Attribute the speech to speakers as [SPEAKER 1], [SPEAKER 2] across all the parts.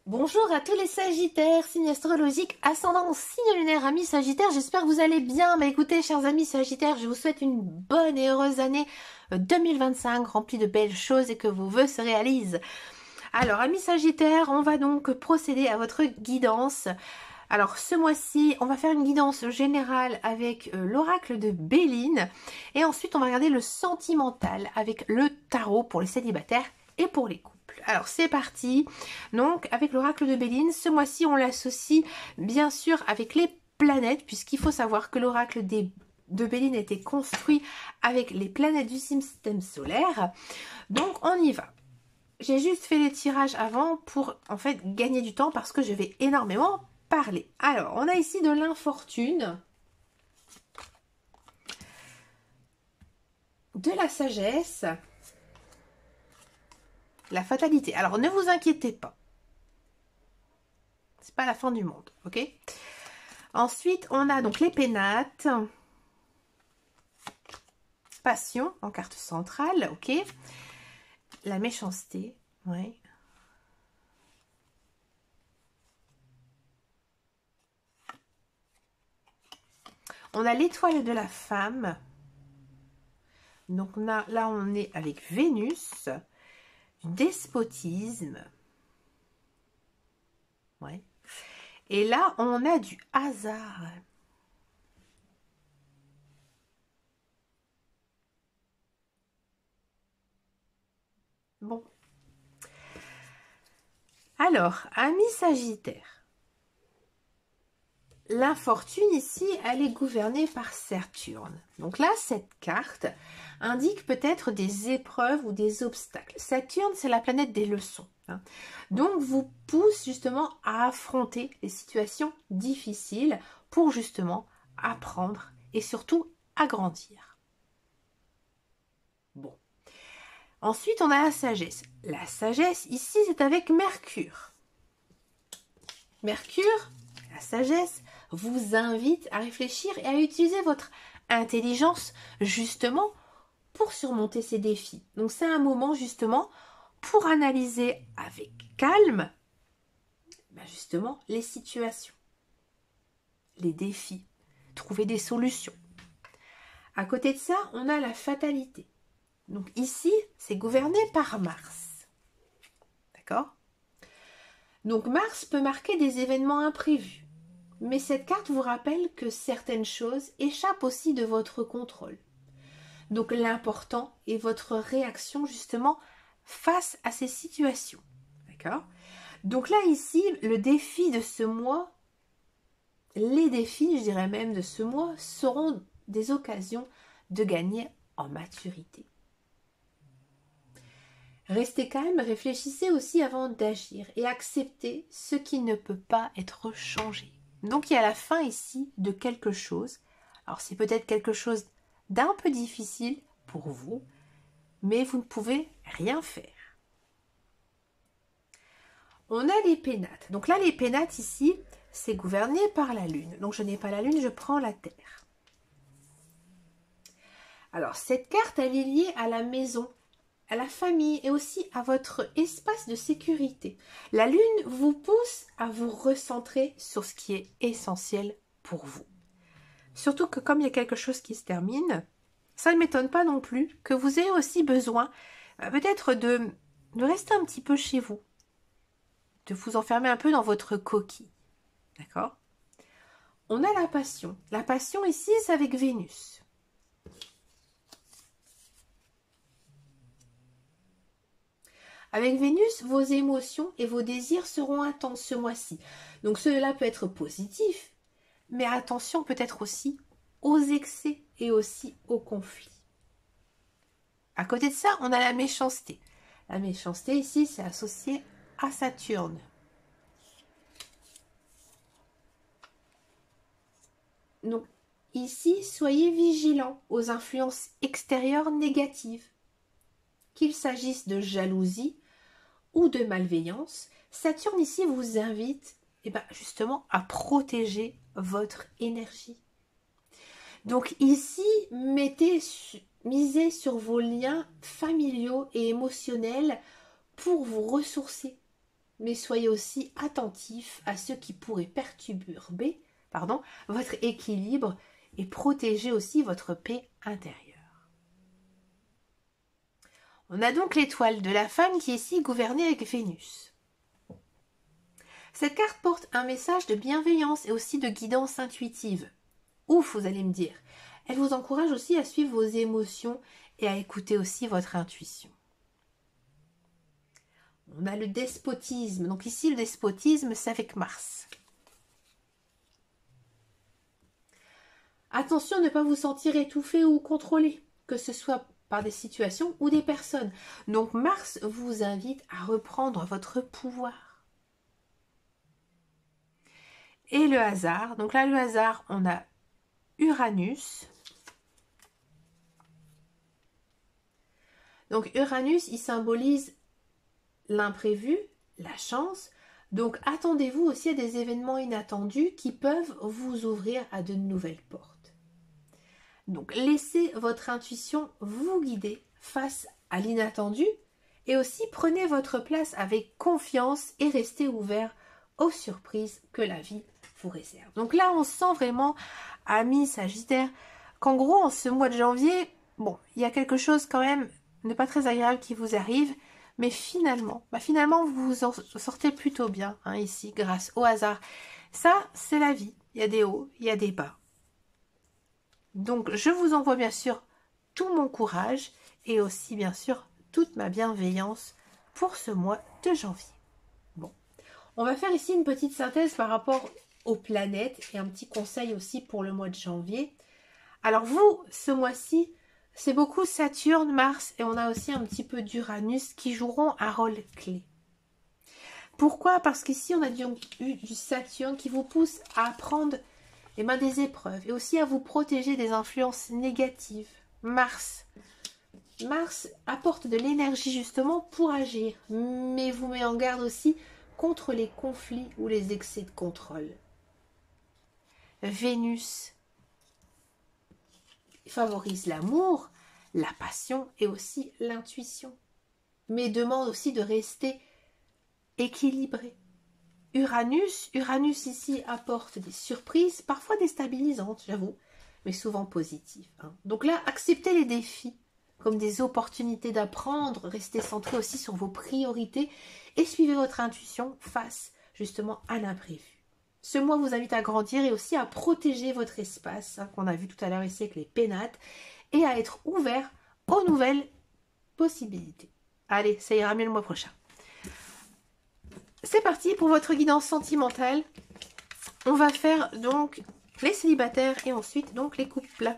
[SPEAKER 1] Bonjour à tous les Sagittaires, signe astrologique, ascendant, signe lunaire, amis Sagittaires, j'espère que vous allez bien. Bah écoutez, chers amis Sagittaires, je vous souhaite une bonne et heureuse année 2025, remplie de belles choses et que vos vœux se réalisent. Alors, amis Sagittaires, on va donc procéder à votre guidance. Alors, ce mois-ci, on va faire une guidance générale avec l'oracle de Béline. Et ensuite, on va regarder le sentimental avec le tarot pour les célibataires et pour les couples. Alors c'est parti. Donc avec l'oracle de Béline, ce mois-ci on l'associe bien sûr avec les planètes, puisqu'il faut savoir que l'oracle de Béline a été construit avec les planètes du système solaire. Donc on y va. J'ai juste fait les tirages avant pour en fait gagner du temps parce que je vais énormément parler. Alors on a ici de l'infortune, de la sagesse, la fatalité. Alors, ne vous inquiétez pas. C'est pas la fin du monde, ok? Ensuite, on a donc les pénates. Passion, en carte centrale, ok? La méchanceté, oui. On a l'étoile de la femme. Donc, là, on est avec Vénus. Despotisme. Ouais. Et là, on a du hasard. Bon. Alors, amis Sagittaire. L'infortune ici, elle est gouvernée par Saturne. Donc là, cette carte indique peut-être des épreuves ou des obstacles. Saturne, c'est la planète des leçons. Hein. Donc, vous pousse justement à affronter les situations difficiles pour justement apprendre et surtout agrandir. Bon. Ensuite, on a la sagesse. La sagesse, ici, c'est avec Mercure. Mercure, la sagesse, vous invite à réfléchir et à utiliser votre intelligence justement pour surmonter ces défis. Donc c'est un moment justement pour analyser avec calme justement les situations, les défis, trouver des solutions. À côté de ça, on a la fatalité. Donc ici, c'est gouverné par Mars. D'accord ? Donc Mars peut marquer des événements imprévus. Mais cette carte vous rappelle que certaines choses échappent aussi de votre contrôle. Donc l'important est votre réaction justement face à ces situations. D'accord ? Donc là ici, le défi de ce mois, les défis, je dirais même de ce mois, seront des occasions de gagner en maturité. Restez calme, réfléchissez aussi avant d'agir et acceptez ce qui ne peut pas être changé. Donc il y a la fin ici de quelque chose. Alors c'est peut-être quelque chose d'un peu difficile pour vous, mais vous ne pouvez rien faire. On a les pénates. Donc là les pénates ici, c'est gouverné par la lune. Donc je n'ai pas la lune, je prends la terre. Alors cette carte, elle est liée à la maison, à la famille et aussi à votre espace de sécurité. La lune vous pousse à vous recentrer sur ce qui est essentiel pour vous. Surtout que comme il y a quelque chose qui se termine, ça ne m'étonne pas non plus que vous ayez aussi besoin peut-être de rester un petit peu chez vous, de vous enfermer un peu dans votre coquille. D'accord ? On a la passion. La passion ici, c'est avec Vénus. Avec Vénus, vos émotions et vos désirs seront intenses ce mois-ci. Donc cela peut être positif, mais attention peut-être aussi aux excès et aussi aux conflits. À côté de ça, on a la méchanceté. La méchanceté ici, c'est associé à Saturne. Donc ici, soyez vigilants aux influences extérieures négatives. Qu'il s'agisse de jalousie ou de malveillance, Saturne ici vous invite et ben justement à protéger votre énergie. Donc ici, misez sur vos liens familiaux et émotionnels pour vous ressourcer. Mais soyez aussi attentifs à ce qui pourrait perturber votre équilibre et protéger aussi votre paix intérieure. On a donc l'étoile de la femme qui est ici gouvernée avec Vénus. Cette carte porte un message de bienveillance et aussi de guidance intuitive. Ouf, vous allez me dire. Elle vous encourage aussi à suivre vos émotions et à écouter aussi votre intuition. On a le despotisme. Donc ici, le despotisme, c'est avec Mars. Attention à ne pas vous sentir étouffé ou contrôlé, que ce soit par des situations ou des personnes. Donc Mars vous invite à reprendre votre pouvoir. Et le hasard. Donc là, le hasard, on a Uranus. Donc Uranus, il symbolise l'imprévu, la chance. Donc attendez-vous aussi à des événements inattendus qui peuvent vous ouvrir à de nouvelles portes. Donc laissez votre intuition vous guider face à l'inattendu et aussi prenez votre place avec confiance et restez ouvert aux surprises que la vie vous réserve. Donc là on sent vraiment, amis Sagittaire, qu'en gros en ce mois de janvier, bon, il y a quelque chose quand même de pas très agréable qui vous arrive, mais finalement vous en sortez plutôt bien ici grâce au hasard. Ça c'est la vie, il y a des hauts, il y a des bas. Donc je vous envoie bien sûr tout mon courage et aussi bien sûr toute ma bienveillance pour ce mois de janvier. Bon, on va faire ici une petite synthèse par rapport aux planètes et un petit conseil aussi pour le mois de janvier. Alors vous, ce mois-ci, c'est beaucoup Saturne, Mars et on a aussi un petit peu d'Uranus qui joueront un rôle clé. Pourquoi? Parce qu'ici on a eu du Saturne qui vous pousse à apprendre des épreuves et aussi à vous protéger des influences négatives. Mars apporte de l'énergie justement pour agir, mais vous met en garde aussi contre les conflits ou les excès de contrôle. Vénus favorise l'amour, la passion et aussi l'intuition, mais demande aussi de rester équilibré. Uranus ici apporte des surprises, parfois déstabilisantes, j'avoue, mais souvent positives. Donc là, acceptez les défis comme des opportunités d'apprendre, restez centré aussi sur vos priorités et suivez votre intuition face justement à l'imprévu. Ce mois vous invite à grandir et aussi à protéger votre espace, qu'on a vu tout à l'heure ici avec les pénates, et à être ouvert aux nouvelles possibilités. Allez, ça ira mieux le mois prochain. C'est parti pour votre guidance sentimentale. On va faire donc les célibataires et ensuite donc les couples.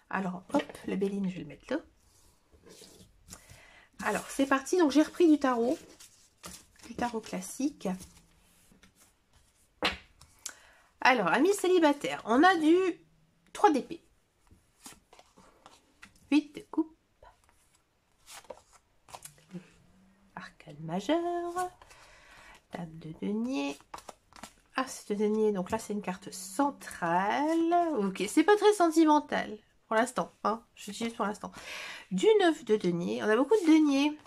[SPEAKER 1] Alors hop, le Béline, je vais le mettre là. Alors c'est parti, donc j'ai repris du tarot classique. Alors, amis célibataires, on a du 3 d'épée, 8 de coupe, arcane majeur, dame de denier, as de denier, donc là c'est une carte centrale, ok, c'est pas très sentimental pour l'instant, j'utilise pour l'instant, du 9 de denier, on a beaucoup de deniers,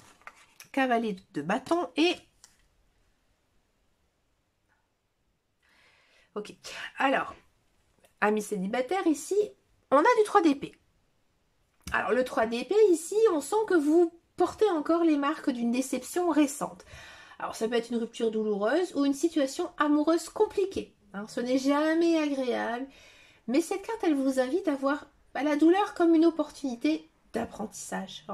[SPEAKER 1] cavalier de bâton et... Ok, alors, amis célibataires, ici, on a du 3 d'épée. Alors, le 3 d'épée, ici, on sent que vous portez encore les marques d'une déception récente. Alors, ça peut être une rupture douloureuse ou une situation amoureuse compliquée. Ce n'est jamais agréable, mais cette carte, elle vous invite à voir la douleur comme une opportunité d'apprentissage.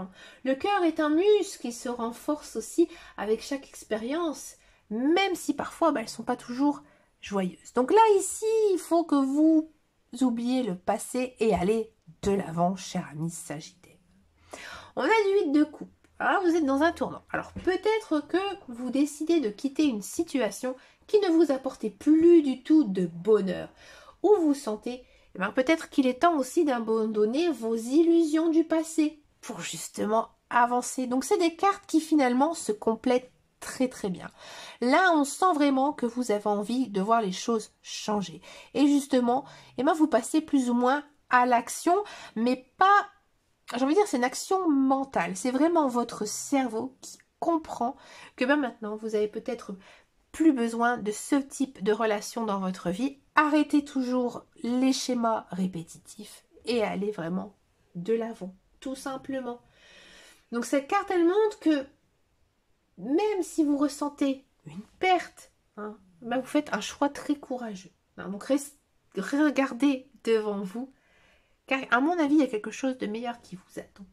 [SPEAKER 1] Le cœur est un muscle qui se renforce aussi avec chaque expérience, même si parfois, elles ne sont pas toujours... joyeuse. Donc là, ici, il faut que vous oubliez le passé et allez de l'avant, cher ami Sagittaire. On a du 8 de coupe. Alors, vous êtes dans un tournant. Alors, peut-être que vous décidez de quitter une situation qui ne vous apportait plus du tout de bonheur. Ou vous sentez, peut-être qu'il est temps aussi d'abandonner vos illusions du passé pour justement avancer. Donc, c'est des cartes qui finalement se complètent très très bien. Là, on sent vraiment que vous avez envie de voir les choses changer. Et justement, eh ben, vous passez plus ou moins à l'action, mais pas, j'ai envie de dire, c'est une action mentale. C'est vraiment votre cerveau qui comprend que ben, maintenant, vous avez peut-être plus besoin de ce type de relation dans votre vie. Arrêtez toujours les schémas répétitifs et allez vraiment de l'avant, tout simplement. Donc cette carte, elle montre que même si vous ressentez une perte, hein, ben vous faites un choix très courageux. Hein, donc regardez devant vous, car à mon avis, il y a quelque chose de meilleur qui vous attend.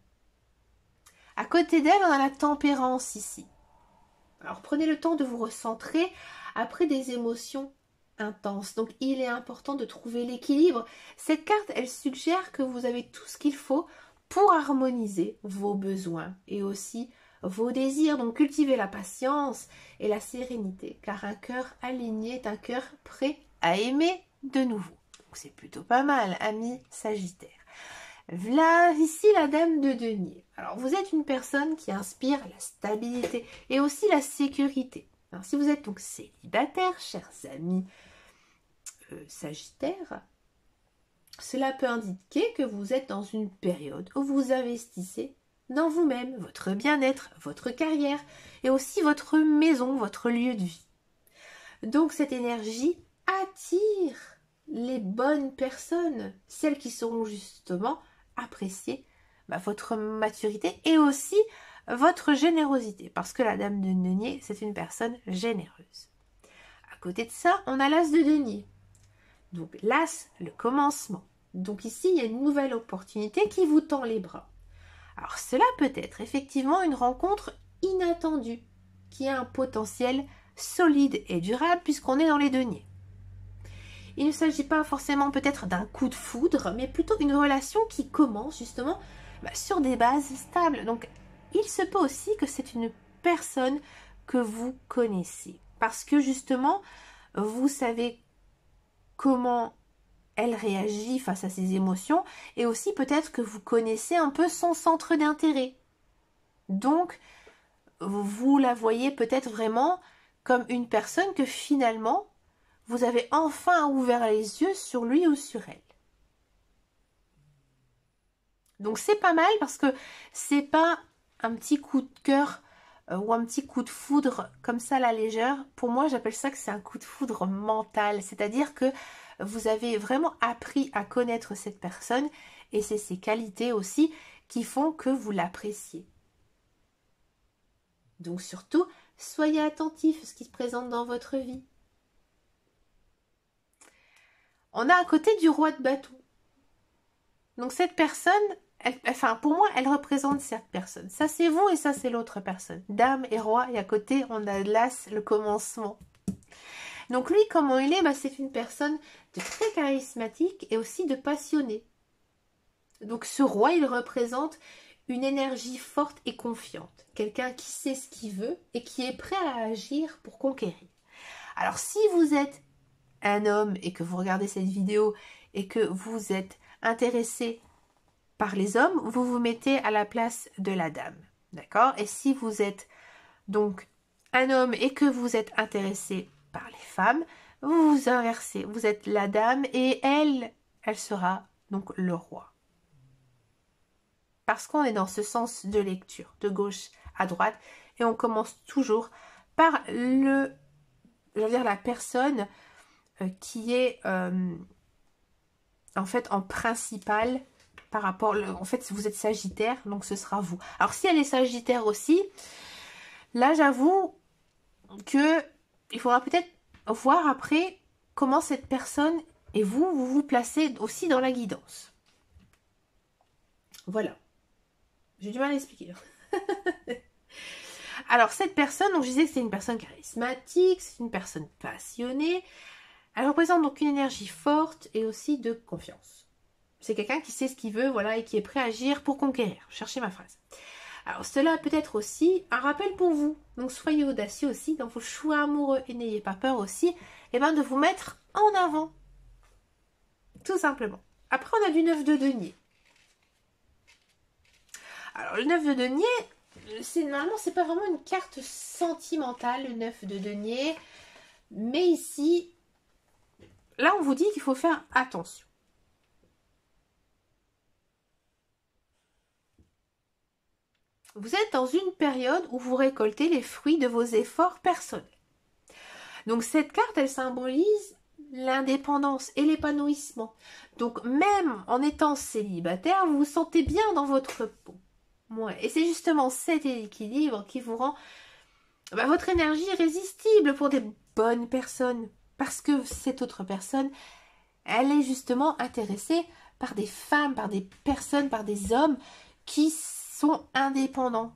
[SPEAKER 1] À côté d'elle, on a la tempérance ici. Alors prenez le temps de vous recentrer après des émotions intenses. Donc il est important de trouver l'équilibre. Cette carte, elle suggère que vous avez tout ce qu'il faut pour harmoniser vos besoins et aussi vos désirs. Donc cultivez la patience et la sérénité, car un cœur aligné est un cœur prêt à aimer de nouveau. Donc c'est plutôt pas mal, ami Sagittaire. Là, ici, la dame de denier. Alors, vous êtes une personne qui inspire la stabilité et aussi la sécurité. Alors, si vous êtes donc célibataire, chers amis Sagittaires, cela peut indiquer que vous êtes dans une période où vous investissez dans vous-même, votre bien-être, votre carrière et aussi votre maison, votre lieu de vie. Donc, cette énergie attire les bonnes personnes, celles qui seront justement apprécier votre maturité et aussi votre générosité, parce que la dame de denier, c'est une personne généreuse. À côté de ça, on a l'as de denier. Donc l'as, le commencement. Donc ici, il y a une nouvelle opportunité qui vous tend les bras. Alors cela peut être effectivement une rencontre inattendue, qui a un potentiel solide et durable puisqu'on est dans les deniers. Il ne s'agit pas forcément peut-être d'un coup de foudre, mais plutôt une relation qui commence justement sur des bases stables. Donc, il se peut aussi que c'est une personne que vous connaissez. Parce que justement, vous savez comment elle réagit face à ses émotions. Et aussi peut-être que vous connaissez un peu son centre d'intérêt. Donc, vous la voyez peut-être vraiment comme une personne que finalement, vous avez enfin ouvert les yeux sur lui ou sur elle. Donc c'est pas mal parce que c'est pas un petit coup de cœur ou un petit coup de foudre comme ça à la légère. Pour moi, j'appelle ça que c'est un coup de foudre mental. C'est-à-dire que vous avez vraiment appris à connaître cette personne et c'est ses qualités aussi qui font que vous l'appréciez. Donc surtout, soyez attentifs à ce qui se présente dans votre vie. On a à côté du roi de bâton. Donc cette personne, pour moi, elle représente cette personne. Ça c'est vous et ça c'est l'autre personne. Dame et roi, et à côté on a l'as, le commencement. Donc lui, comment il est, c'est une personne de très charismatique et aussi de passionné. Donc ce roi, il représente une énergie forte et confiante. Quelqu'un qui sait ce qu'il veut et qui est prêt à agir pour conquérir. Alors si vous êtes un homme et que vous regardez cette vidéo et que vous êtes intéressé par les hommes, vous vous mettez à la place de la dame. D'accord? Et si vous êtes donc un homme et que vous êtes intéressé par les femmes, vous vous inversez. Vous êtes la dame et elle sera donc le roi. Parce qu'on est dans ce sens de lecture, de gauche à droite, et on commence toujours par la personne qui est en fait en principal par rapport, en fait si vous êtes Sagittaire, donc ce sera vous. Alors si elle est Sagittaire aussi, là j'avoue que il faudra peut-être voir après comment cette personne et vous vous placez aussi dans la guidance. Voilà. J'ai du mal à expliquer. Alors cette personne, donc je disais que c'est une personne charismatique, c'est une personne passionnée. Elle représente donc une énergie forte et aussi de confiance. C'est quelqu'un qui sait ce qu'il veut, voilà, et qui est prêt à agir pour conquérir. Cherchez ma phrase. Alors cela peut être aussi un rappel pour vous. Donc soyez audacieux aussi dans vos choix amoureux et n'ayez pas peur aussi de vous mettre en avant. Tout simplement. Après on a du 9 de denier. Alors le 9 de denier, normalement, c'est pas vraiment une carte sentimentale, le 9 de denier. Mais ici, là, on vous dit qu'il faut faire attention. Vous êtes dans une période où vous récoltez les fruits de vos efforts personnels. Donc cette carte, elle symbolise l'indépendance et l'épanouissement. Donc même en étant célibataire, vous vous sentez bien dans votre peau. Ouais. Et c'est justement cet équilibre qui vous rend votre énergie irrésistible pour des bonnes personnes. Parce que cette autre personne, elle est justement intéressée par des femmes, par des personnes, par des hommes qui sont indépendants.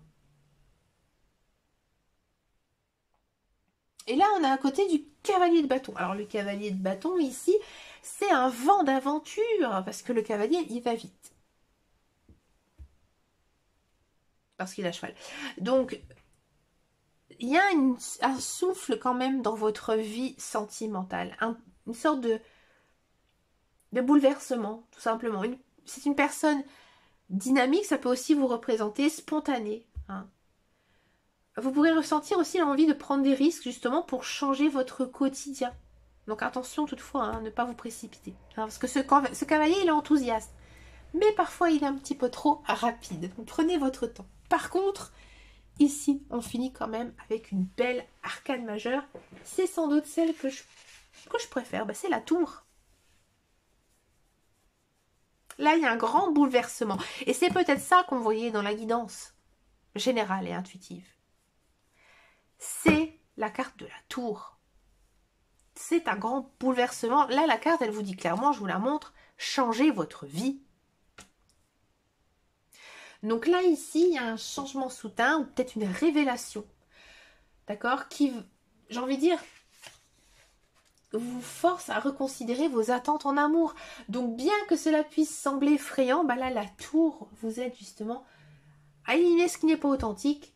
[SPEAKER 1] Et là, on a à côté du cavalier de bâton. Alors, le cavalier de bâton, ici, c'est un vent d'aventure, parce que le cavalier, il va vite. Parce qu'il a cheval. Donc, il y a un souffle quand même dans votre vie sentimentale. Une sorte de bouleversement, tout simplement. C'est une personne dynamique, ça peut aussi vous représenter spontanée. Hein. Vous pourrez ressentir aussi l'envie de prendre des risques justement pour changer votre quotidien. Donc attention toutefois, hein, ne pas vous précipiter. Hein, parce que ce cavalier, il est enthousiaste. Mais parfois, il est un petit peu trop rapide. Donc prenez votre temps. Par contre, ici, on finit quand même avec une belle arcane majeure. C'est sans doute celle que je préfère. C'est la tour. Là, il y a un grand bouleversement. Et c'est peut-être ça qu'on voyait dans la guidance générale et intuitive. C'est la carte de la tour. C'est un grand bouleversement. Là, la carte, elle vous dit clairement, je vous la montre, changez votre vie. Donc là, ici, il y a un changement soudain ou peut-être une révélation. D'accord? Qui, j'ai envie de dire, vous force à reconsidérer vos attentes en amour. Donc, bien que cela puisse sembler effrayant, là, la tour vous aide justement à éliminer ce qui n'est pas authentique.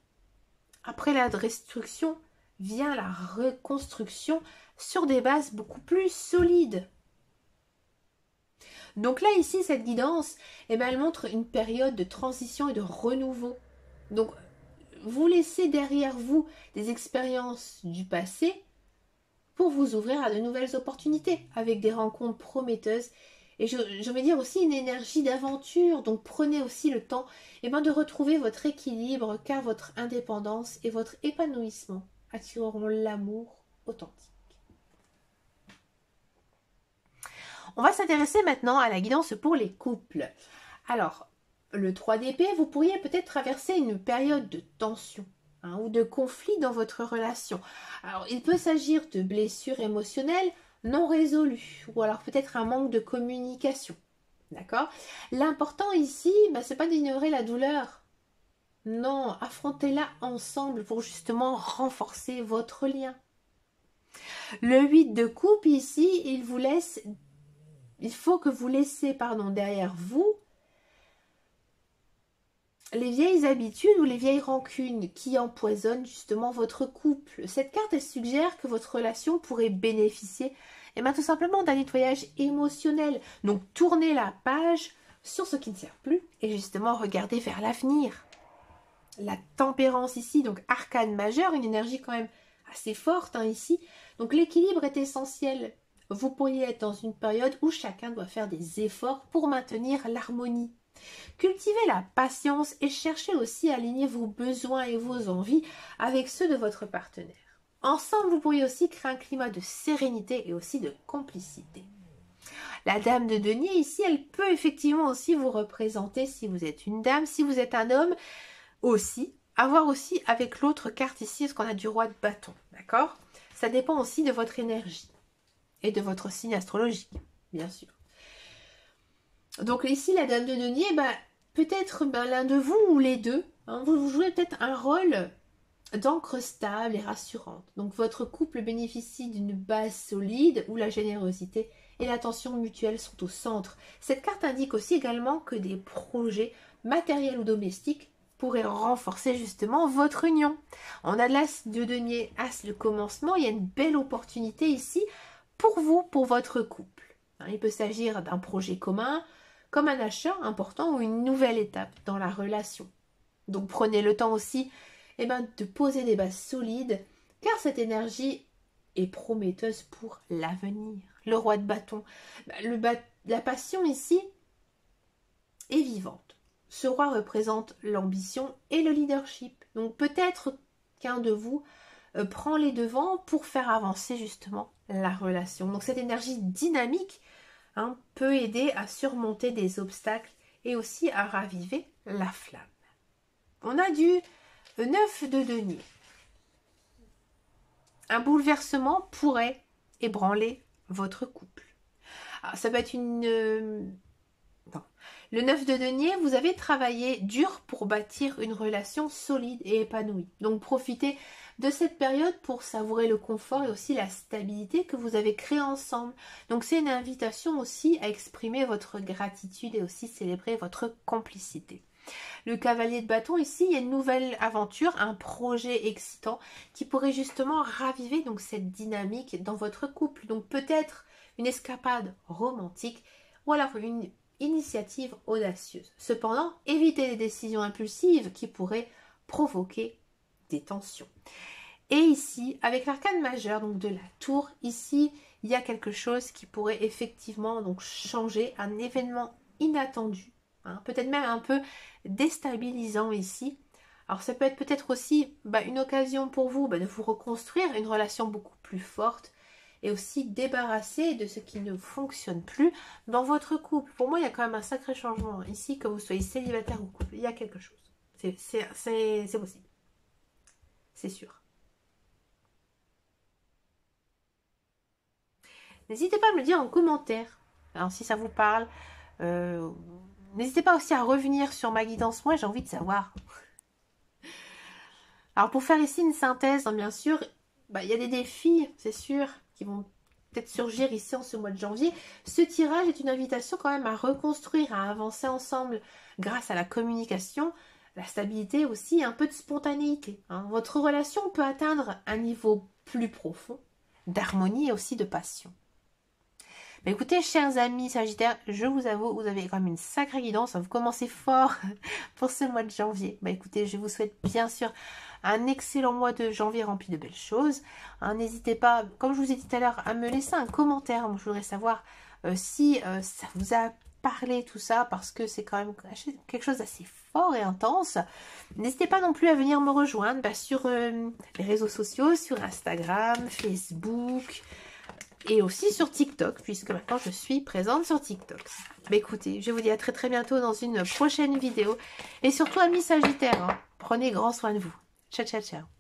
[SPEAKER 1] Après la destruction vient la reconstruction sur des bases beaucoup plus solides. Donc là, ici, cette guidance, elle montre une période de transition et de renouveau. Donc, vous laissez derrière vous des expériences du passé pour vous ouvrir à de nouvelles opportunités avec des rencontres prometteuses. Et je vais dire aussi une énergie d'aventure. Donc, prenez aussi le temps de retrouver votre équilibre, car votre indépendance et votre épanouissement attireront l'amour authentique. On va s'intéresser maintenant à la guidance pour les couples. Alors, le 3 d'épée, vous pourriez peut-être traverser une période de tension ou de conflit dans votre relation. Alors, il peut s'agir de blessures émotionnelles non résolues ou alors peut-être un manque de communication. D'accord? L'important ici, c'est pas d'ignorer la douleur. Non, affrontez-la ensemble pour justement renforcer votre lien. Le 8 de coupe ici, il faut que vous laissiez derrière vous les vieilles habitudes ou les vieilles rancunes qui empoisonnent justement votre couple. Cette carte, elle suggère que votre relation pourrait bénéficier tout simplement d'un nettoyage émotionnel. Donc, tournez la page sur ce qui ne sert plus et justement regardez vers l'avenir. La tempérance ici, donc arcane majeure, une énergie quand même assez forte ici. Donc, l'équilibre est essentiel. Vous pourriez être dans une période où chacun doit faire des efforts pour maintenir l'harmonie. Cultivez la patience et cherchez aussi à aligner vos besoins et vos envies avec ceux de votre partenaire. Ensemble, vous pourriez aussi créer un climat de sérénité et aussi de complicité. La dame de denier ici, elle peut effectivement aussi vous représenter si vous êtes une dame, si vous êtes un homme aussi. Avoir aussi avec l'autre carte ici, ce qu'on a du roi de bâton, d'accord? Ça dépend aussi de votre énergie et de votre signe astrologique, bien sûr. Donc ici, la dame de denier, peut-être l'un de vous ou les deux, vous jouez peut-être un rôle d'encre stable et rassurante. Donc votre couple bénéficie d'une base solide où la générosité et l'attention mutuelle sont au centre. Cette carte indique aussi également que des projets matériels ou domestiques pourraient renforcer justement votre union. On a de l'as de denier, as le commencement, il y a une belle opportunité ici pour vous, pour votre couple. Il peut s'agir d'un projet commun, comme un achat important ou une nouvelle étape dans la relation. Donc prenez le temps aussi de poser des bases solides, car cette énergie est prometteuse pour l'avenir. Le roi de bâton, la passion ici est vivante. Ce roi représente l'ambition et le leadership. Donc peut-être qu'un de vous prend les devants pour faire avancer justement la relation. Donc cette énergie dynamique peut aider à surmonter des obstacles et aussi à raviver la flamme. On a du 9 de denier. Un bouleversement pourrait ébranler votre couple. Alors, ça peut être une... Non. Le 9 de denier, vous avez travaillé dur pour bâtir une relation solide et épanouie. Donc profitez de cette période pour savourer le confort et aussi la stabilité que vous avez créée ensemble. Donc c'est une invitation aussi à exprimer votre gratitude et aussi célébrer votre complicité. Le cavalier de bâton, ici, il y a une nouvelle aventure, un projet excitant qui pourrait justement raviver donc cette dynamique dans votre couple. Donc peut-être une escapade romantique ou alors une initiative audacieuse. Cependant, évitez les décisions impulsives qui pourraient provoquer des tensions. Et ici, avec l'arcane majeur donc de la tour, ici, il y a quelque chose qui pourrait effectivement donc changer, un événement inattendu, peut-être même un peu déstabilisant ici. Alors ça peut être peut-être aussi une occasion pour vous de vous reconstruire une relation beaucoup plus forte et aussi débarrasser de ce qui ne fonctionne plus dans votre couple. Pour moi, il y a quand même un sacré changement ici, que vous soyez célibataire ou couple. Il y a quelque chose. C'est possible. C'est sûr. N'hésitez pas à me le dire en commentaire. Alors si ça vous parle, n'hésitez pas aussi à revenir sur ma guidance. Moi, j'ai envie de savoir. Alors pour faire ici une synthèse, bien sûr, il y a des défis, c'est sûr, qui vont peut-être surgir ici en ce mois de janvier. Ce tirage est une invitation quand même à reconstruire, à avancer ensemble grâce à la communication, la stabilité aussi, un peu de spontanéité. Votre relation peut atteindre un niveau plus profond d'harmonie et aussi de passion. Écoutez, chers amis Sagittaires, je vous avoue, vous avez quand même une sacrée guidance. Vous commencez fort pour ce mois de janvier. Écoutez, je vous souhaite bien sûr un excellent mois de janvier rempli de belles choses. N'hésitez pas, comme je vous ai dit tout à l'heure, à me laisser un commentaire. Moi, je voudrais savoir si ça vous a parlé tout ça, parce que c'est quand même quelque chose d'assez fort et intense. N'hésitez pas non plus à venir me rejoindre sur les réseaux sociaux, sur Instagram, Facebook, et aussi sur TikTok, puisque maintenant je suis présente sur TikTok. Écoutez, je vous dis à très très bientôt dans une prochaine vidéo. Et surtout, amis Sagittaires, prenez grand soin de vous. Ciao, ciao, ciao.